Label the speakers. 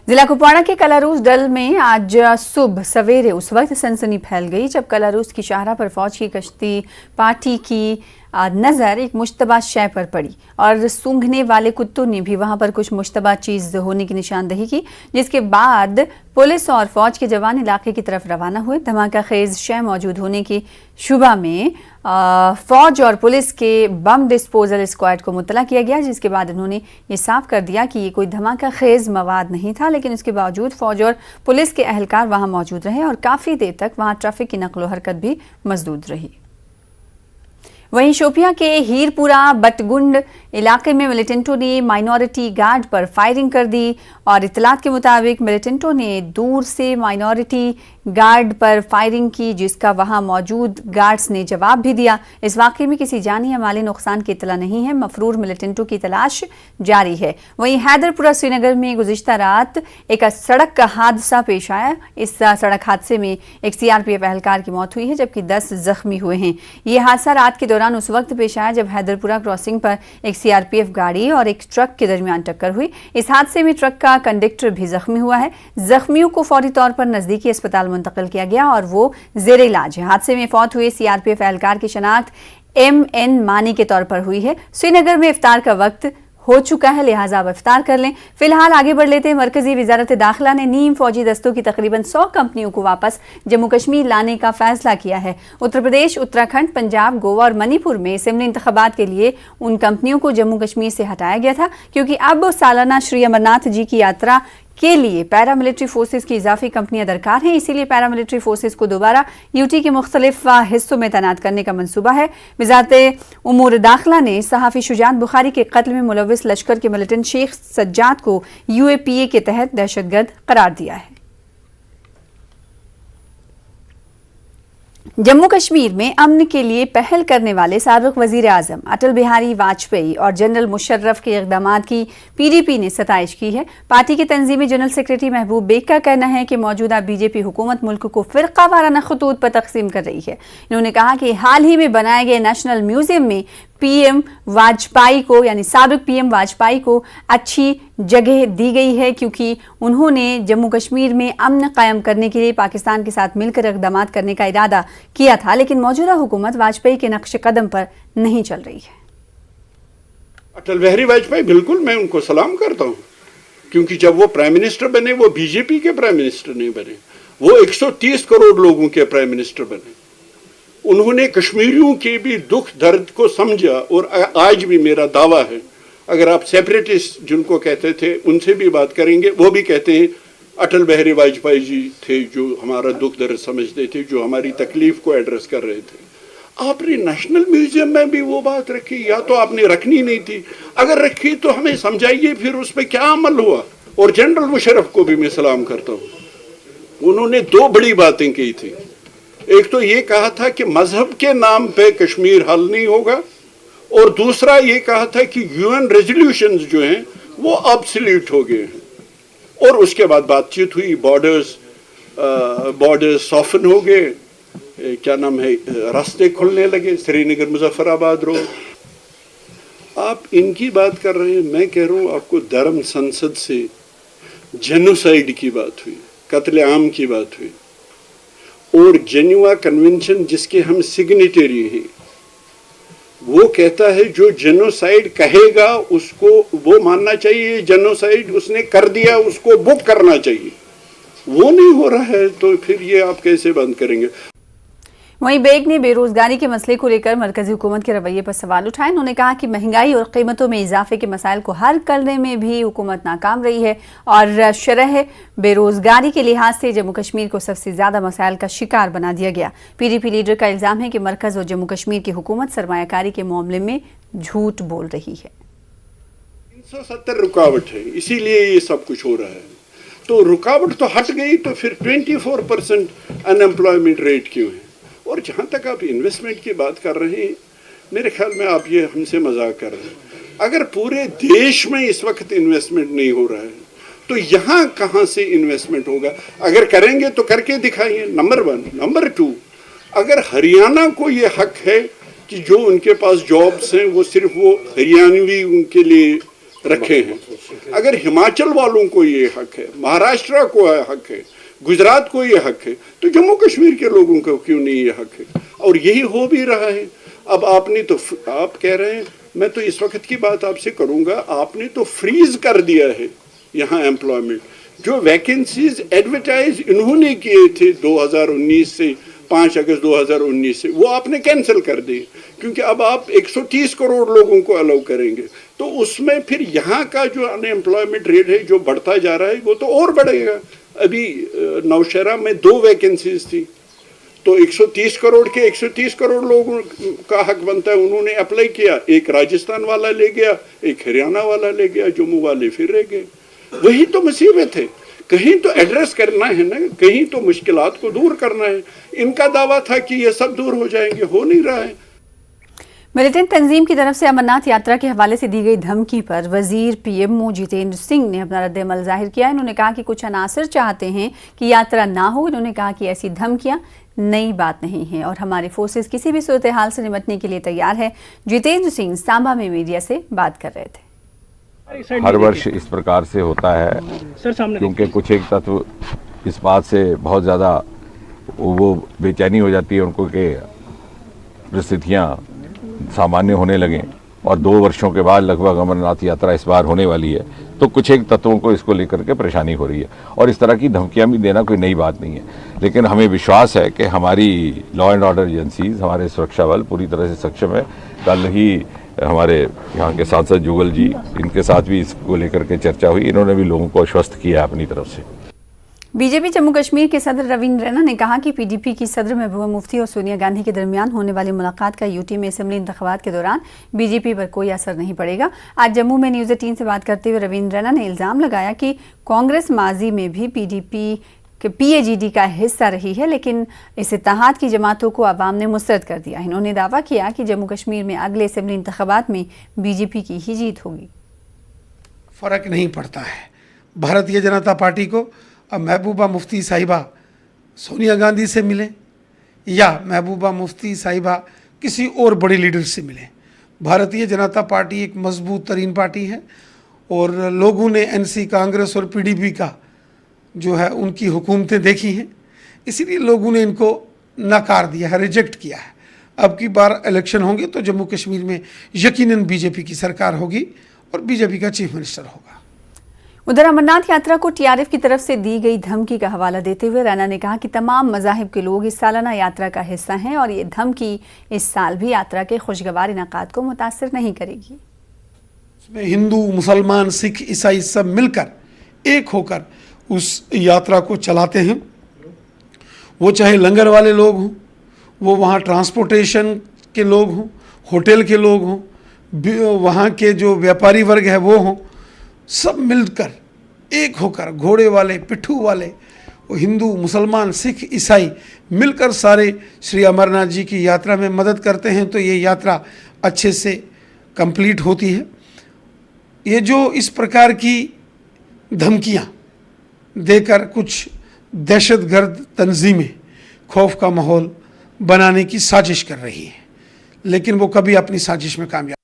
Speaker 1: जिला कुपवाड़ा के कलारूस डल में आज सुबह सवेरे उस वक्त सनसनी फैल गई जब कलारूस की शाहरा पर फौज की कश्ती पार्टी की नज़र एक मुश्तबा शय पर पड़ी और सूंघने वाले कुत्तों ने भी वहां पर कुछ मुश्तबा चीज़ होने की निशानदही की, जिसके बाद पुलिस और फौज के जवान इलाके की तरफ रवाना हुए। धमाका खेज शय मौजूद होने की शुबा में फौज और पुलिस के बम डिस्पोजल स्क्वाड को मुतला किया गया, जिसके बाद उन्होंने ये साफ कर दिया कि ये कोई धमाका खेज मवाद नहीं था, लेकिन उसके बावजूद फौज और पुलिस के अहलकार वहां मौजूद रहे और काफ़ी देर तक वहां ट्रैफिक की नकलो हरकत भी मजदूद रही। वहीं शोपियां के हीरपुरा बटगुंड इलाके में मिलिटेंटों ने माइनॉरिटी गार्ड पर फायरिंग कर दी और इत्तलात के मुताबिक मिलिटेंटों ने दूर से माइनॉरिटी गार्ड पर फायरिंग की, जिसका वहां मौजूद गार्ड्स ने जवाब भी दिया। इस वाक़े में किसी जानी या माली नुकसान की इत्तला नहीं है। मफरूर मिलिटेंटों की तलाश जारी है। वहीं हैदरपुरा श्रीनगर में गुज़िश्ता रात एक सड़क का हादसा पेश आया। इस सड़क हादसे में एक सीआरपीएफ एहलकार की मौत हुई है, जबकि 10 जख्मी हुए हैं। ये हादसा रात के दौरान उस वक्त पेश आया जब हैदरपुरा क्रॉसिंग पर एक सीआरपीएफ गाड़ी और एक ट्रक के दरमियान टक्कर हुई। इस हादसे में ट्रक का कंडक्टर भी जख्मी हुआ है। जख्मियों को फौरी तौर पर नजदीकी अस्पताल मुंतकिल किया गया और वो जेर इलाज है। हादसे में फौत हुए सीआरपीएफ एहलकार की शनाख्त MN मानी के तौर पर हुई है। श्रीनगर में इफ्तार का वक्त हो चुका है, लिहाजा अब इफ्तार कर लें। फिलहाल आगे बढ़ लेते हैं। मरकजी वजारत दाखिला ने नीम फौजी दस्तों की तकरीबन 100 कंपनियों को वापस जम्मू कश्मीर लाने का फैसला किया है। उत्तर प्रदेश, उत्तराखंड, पंजाब, गोवा और मणिपुर में असेंबली इंतखाबात के लिए उन कंपनियों को जम्मू कश्मीर से हटाया गया था, क्योंकि अब सालाना श्री अमरनाथ जी की यात्रा के लिए पैरामिलिट्री फोर्सेस की इजाफी कंपनियां दरकार हैं। इसीलिए पैरामिलिट्री फोर्सेस को दोबारा यूटी के मुख्तलिफ हिस्सों में तैनात करने का मंसूबा है। वजारत उमूर दाखिला ने सहाफ़ी शुजात बुखारी के कत्ल में मुलव्विस लश्कर के मिलिटेंट शेख सज्जाद को UAPA के तहत दहशतगर्द करार दिया है। जम्मू कश्मीर में अमन के लिए पहल करने वाले साबिक़ वज़ीर आज़म अटल बिहारी वाजपेयी और जनरल मुशर्रफ के इक़दामात की PDP ने सताइश की है। पार्टी के तंजीमी जनरल सेक्रेटरी महबूब बेग का कहना है कि मौजूदा BJP हुकूमत मुल्क को फ़िरक़ा वाराना खतूत पर तक़सीम कर रही है। इन्होंने कहा कि हाल ही में बनाए गए नेशनल म्यूज़ियम में PM वाजपेयी को यानी साबिक़ PM वाजपेयी को अच्छी जगह दी गई है, क्योंकि उन्होंने जम्मू कश्मीर में अमन कायम करने के लिए पाकिस्तान के साथ मिलकर इक़दामात करने का इरादा किया था, लेकिन मौजूदा हुकूमत वाजपेयी के नक्श कदम पर नहीं चल रही है।
Speaker 2: अटल बिहारी वाजपेयी बिल्कुल मैं उनको सलाम करता हूँ, क्योंकि जब वो प्राइम मिनिस्टर बने वो BJP के प्राइम मिनिस्टर नहीं बने, वो 130 करोड़ लोगों के प्राइम मिनिस्टर बने। उन्होंने कश्मीरियों के भी दुख दर्द को समझा और आज भी मेरा दावा है, अगर आप सेपरेटिस्ट जिनको कहते थे उनसे भी बात करेंगे, वो भी कहते हैं अटल बिहारी वाजपेयी जी थे जो हमारा दुख दर्द समझते थे, जो हमारी तकलीफ को एड्रेस कर रहे थे। आपने नेशनल म्यूजियम में भी वो बात रखी, या तो आपने रखनी नहीं थी, अगर रखी तो हमें समझाइए फिर उस पर क्या अमल हुआ। और जनरल मुशर्रफ को भी मैं सलाम करता हूँ। उन्होंने 2 बड़ी बातें की थी। एक तो ये कहा था कि मजहब के नाम पे कश्मीर हल नहीं होगा, और दूसरा ये कहा था कि UN रेजोल्यूशंस जो हैं वो ऑब्सोल्यूट हो गए हैं। और उसके बाद बातचीत हुई, बॉर्डर्स सॉफन हो गए, क्या नाम है, रास्ते खुलने लगे, श्रीनगर मुजफ्फराबाद रोड। आप इनकी बात कर रहे हैं, मैं कह रहा हूँ आपको धर्म संसद से जेनोसाइड की बात हुई, कत्ले आम की बात हुई, और जेनेवा कन्वेंशन जिसके हम सिग्नेटरी हैं वो कहता है जो जेनोसाइड कहेगा उसको वो मानना चाहिए, जेनोसाइड उसने कर दिया उसको बुक करना चाहिए। वो नहीं हो रहा है तो फिर ये आप कैसे बंद करेंगे।
Speaker 1: वहीं बेग ने बेरोजगारी के मसले को लेकर मरकजी हुकूमत के रवैये पर सवाल उठाए। उन्होंने कहा कि महंगाई और कीमतों में इजाफे के मसाइल को हल करने में भी हुकूमत नाकाम रही है और शरह बेरोजगारी के लिहाज से जम्मू कश्मीर को सबसे ज्यादा मसाइल का शिकार बना दिया गया। PDP लीडर का इल्जाम है कि मरकज और जम्मू कश्मीर की हुकूमत सरमायाकारी के मामले में झूठ बोल रही है।
Speaker 2: 370 रुकावट है, इसीलिए ये सब कुछ हो रहा है। तो रुकावट तो हट गई तो फिर 24% अनएम्प्लॉयमेंट रेट क्यों है। और जहाँ तक आप इन्वेस्टमेंट की बात कर रहे हैं, मेरे ख्याल में आप ये हमसे मजाक कर रहे हैं। अगर पूरे देश में इस वक्त इन्वेस्टमेंट नहीं हो रहा है तो यहाँ कहाँ से इन्वेस्टमेंट होगा। अगर करेंगे तो करके दिखाइए, नंबर 1। नंबर 2, अगर हरियाणा को ये हक है कि जो उनके पास जॉब्स हैं वो सिर्फ वो हरियाणवी उनके लिए रखे हैं। अगर हिमाचल वालों को ये हक है, महाराष्ट्र को हक है, गुजरात को ये हक है, तो जम्मू कश्मीर के लोगों को क्यों नहीं ये हक है? और यही हो भी रहा है। अब आपने तो, आप कह रहे हैं, मैं तो इस वक्त की बात आपसे करूंगा, आपने तो फ्रीज कर दिया है यहाँ एम्प्लॉयमेंट। जो वैकेंसीज एडवर्टाइज इन्होंने किए थे 2019 से 5 अगस्त 2019 से, वो आपने कैंसिल कर दिए, क्योंकि अब आप 130 करोड़ लोगों को अलाउ करेंगे, तो उसमें फिर यहाँ का जो अनएम्प्लॉयमेंट रेट है जो बढ़ता जा रहा है वो तो और बढ़ेगा। अभी नौशहरा में 2 वैकेंसीज थी, तो 130 करोड़ के 130 करोड़ लोगों का हक बनता है, उन्होंने अप्लाई किया, एक राजस्थान वाला ले गया, एक हरियाणा वाला ले गया, जम्मू वाले फिर रह गए। वही तो मुसीबत है। कहीं तो एड्रेस करना है ना, कहीं तो मुश्किलात को दूर करना है। इनका दावा था कि ये सब दूर हो जाएंगे, हो नहीं रहा है।
Speaker 1: मिलिटेंट तंजीम की तरफ से अमरनाथ यात्रा के हवाले से दी गई धमकी पर वजीर पीएमओ जितेंद्र सिंह ने अपना रद्द-ए-अमल जाहिर किया। इन्होंने कहा कि कुछ अनासर चाहते हैं कि यात्रा ना हो। इन्होंने कहा कि ऐसी धमकियां नई बात नहीं है और हमारे फोर्सेस किसी भी सूरत हाल से निपटने के लिए तैयार है। जितेंद्र सिंह सांबा में मीडिया से बात कर रहे थे।
Speaker 3: हर वर्ष इस प्रकार से होता है क्योंकि कुछ एक तत्व इस बात से बहुत ज़्यादा वो बेचैनी हो जाती है उनको कि परिस्थितियाँ सामान्य होने लगें, और 2 वर्षों के बाद लगभग अमरनाथ यात्रा इस बार होने वाली है, तो कुछ एक तत्वों को इसको लेकर के परेशानी हो रही है। और इस तरह की धमकियां भी देना कोई नई बात नहीं है, लेकिन हमें विश्वास है कि हमारी लॉ एंड ऑर्डर एजेंसीज, हमारे सुरक्षा बल पूरी तरह से सक्षम है। कल ही हमारे यहाँ के सांसद जुगल जी, इनके साथ भी इसको लेकर के चर्चा हुई, इन्होंने भी लोगों को आश्वस्त किया अपनी तरफ से।
Speaker 1: बीजेपी जम्मू कश्मीर के सदर रवींद्र रैना ने कहा कि पीडीपी की सदर महबूबा मुफ्ती और सोनिया गांधी के दरमियान होने वाली मुलाकात का यूटी में असेंबली इंतखाबात के दौरान बीजेपी पर कोई असर नहीं पड़ेगा। आज जम्मू में न्यूज़ 18 से बात करते हुए रवींद्र रैना ने इल्ज़ाम लगाया कि कांग्रेस माजी में भी पीडीपी के पीएजीडी का हिस्सा रही है, लेकिन इस इत्तेहाद की जमातों को अवाम ने मुस्तरद कर दिया। इन्होंने दावा किया कि जम्मू कश्मीर में अगले असेंबली इंतखाबात में बीजेपी की ही जीत होगी।
Speaker 4: फ़र्क नहीं पड़ता है भारतीय जनता पार्टी को अब महबूबा मुफ्ती साहिबा सोनिया गांधी से मिले या महबूबा मुफ्ती साहिबा किसी और बड़ी लीडर से मिले। भारतीय जनता पार्टी एक मजबूत तरीन पार्टी है और लोगों ने एनसी, कांग्रेस और पीडीपी का जो है उनकी हुकूमतें देखी हैं, इसीलिए लोगों ने इनको नकार दिया है, रिजेक्ट किया है। अब की बार इलेक्शन होंगे तो जम्मू कश्मीर में यकीनन बीजेपी की सरकार होगी और बीजेपी का चीफ मिनिस्टर होगा।
Speaker 1: उधर अमरनाथ यात्रा को टीआरएफ की तरफ से दी गई धमकी का हवाला देते हुए रैना ने कहा कि तमाम मज़ाहिब के लोग इस सालाना यात्रा का हिस्सा हैं और ये धमकी इस साल भी यात्रा के खुशगवार इनाकात को मुतासिर नहीं करेगी।
Speaker 4: इसमें हिंदू, मुसलमान, सिख, ईसाई सब मिलकर एक होकर उस यात्रा को चलाते हैं। वो चाहे लंगर वाले लोग हों, वो वहाँ ट्रांसपोर्टेशन के लोग हों, होटल के लोग हों, वहाँ के जो व्यापारी वर्ग है वो हों, सब मिलकर एक होकर, घोड़े वाले, पिट्ठू वाले, वो हिंदू, मुसलमान, सिख, ईसाई मिलकर सारे श्री अमरनाथ जी की यात्रा में मदद करते हैं, तो ये यात्रा अच्छे से कंप्लीट होती है। ये जो इस प्रकार की धमकियाँ देकर कुछ दहशतगर्द तंजीमें खौफ का माहौल बनाने की साजिश कर रही हैं, लेकिन वो कभी अपनी साजिश में कामयाब